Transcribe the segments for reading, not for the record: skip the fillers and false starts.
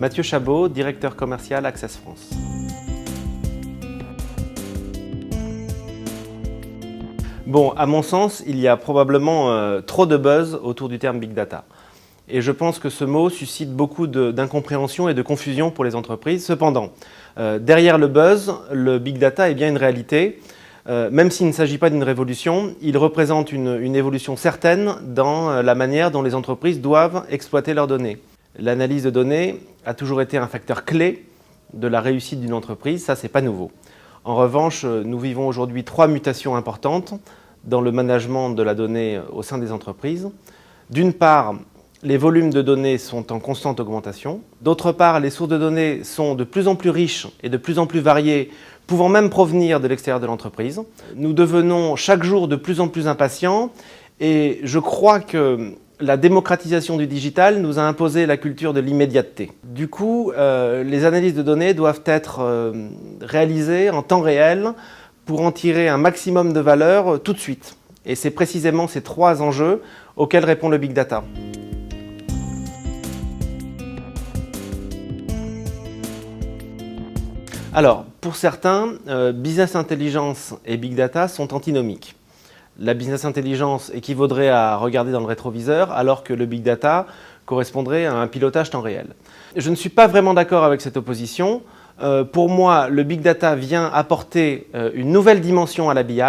Mathieu Chabot, directeur commercial Access France. Bon, à mon sens, il y a probablement trop de buzz autour du terme Big Data. Et je pense que ce mot suscite beaucoup d'incompréhension et de confusion pour les entreprises. Cependant, derrière le buzz, le Big Data est bien une réalité. Même s'il ne s'agit pas d'une révolution, il représente une évolution certaine dans la manière dont les entreprises doivent exploiter leurs données. L'analyse de données a toujours été un facteur clé de la réussite d'une entreprise, ça c'est pas nouveau. En revanche, nous vivons aujourd'hui 3 mutations importantes dans le management de la donnée au sein des entreprises. D'une part, les volumes de données sont en constante augmentation. D'autre part, les sources de données sont de plus en plus riches et de plus en plus variées, pouvant même provenir de l'extérieur de l'entreprise. Nous devenons chaque jour de plus en plus impatients et je crois que la démocratisation du digital nous a imposé la culture de l'immédiateté. Du coup, les analyses de données doivent être réalisées en temps réel pour en tirer un maximum de valeur tout de suite. Et c'est précisément ces 3 enjeux auxquels répond le Big Data. Alors, pour certains, Business Intelligence et Big Data sont antinomiques. La Business Intelligence équivaudrait à regarder dans le rétroviseur, alors que le Big Data correspondrait à un pilotage temps réel. Je ne suis pas vraiment d'accord avec cette opposition. Pour moi, le Big Data vient apporter une nouvelle dimension à la BI,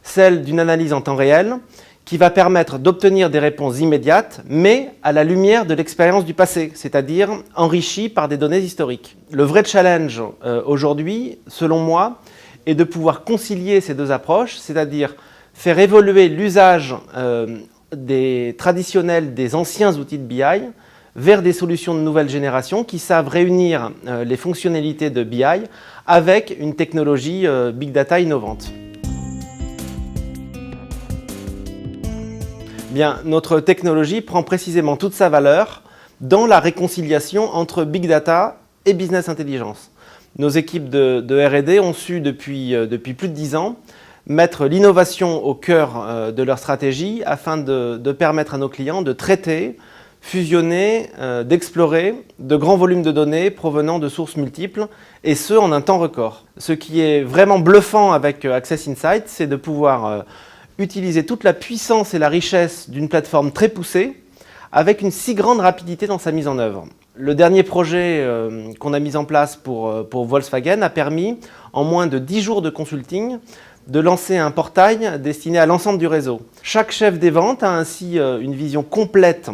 celle d'une analyse en temps réel, qui va permettre d'obtenir des réponses immédiates, mais à la lumière de l'expérience du passé, c'est-à-dire enrichie par des données historiques. Le vrai challenge aujourd'hui, selon moi, est de pouvoir concilier ces 2 approches, c'est-à-dire faire évoluer l'usage des traditionnels, des anciens outils de BI, vers des solutions de nouvelle génération qui savent réunir les fonctionnalités de BI avec une technologie Big Data innovante. Bien, notre technologie prend précisément toute sa valeur dans la réconciliation entre Big Data et Business Intelligence. Nos équipes de R&D ont su depuis plus de 10 ans mettre l'innovation au cœur de leur stratégie afin de permettre à nos clients de traiter, fusionner, d'explorer de grands volumes de données provenant de sources multiples et ce en un temps record. Ce qui est vraiment bluffant avec Access Insight, c'est de pouvoir utiliser toute la puissance et la richesse d'une plateforme très poussée avec une si grande rapidité dans sa mise en œuvre. Le dernier projet qu'on a mis en place pour Volkswagen a permis, en moins de 10 jours de consulting, de lancer un portail destiné à l'ensemble du réseau. Chaque chef des ventes a ainsi une vision complète,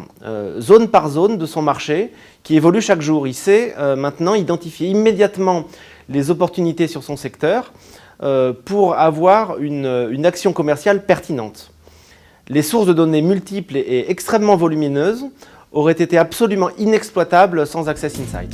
zone par zone, de son marché, qui évolue chaque jour. Il sait maintenant identifier immédiatement les opportunités sur son secteur pour avoir une action commerciale pertinente. Les sources de données multiples et extrêmement volumineuses auraient été absolument inexploitables sans Access Insight.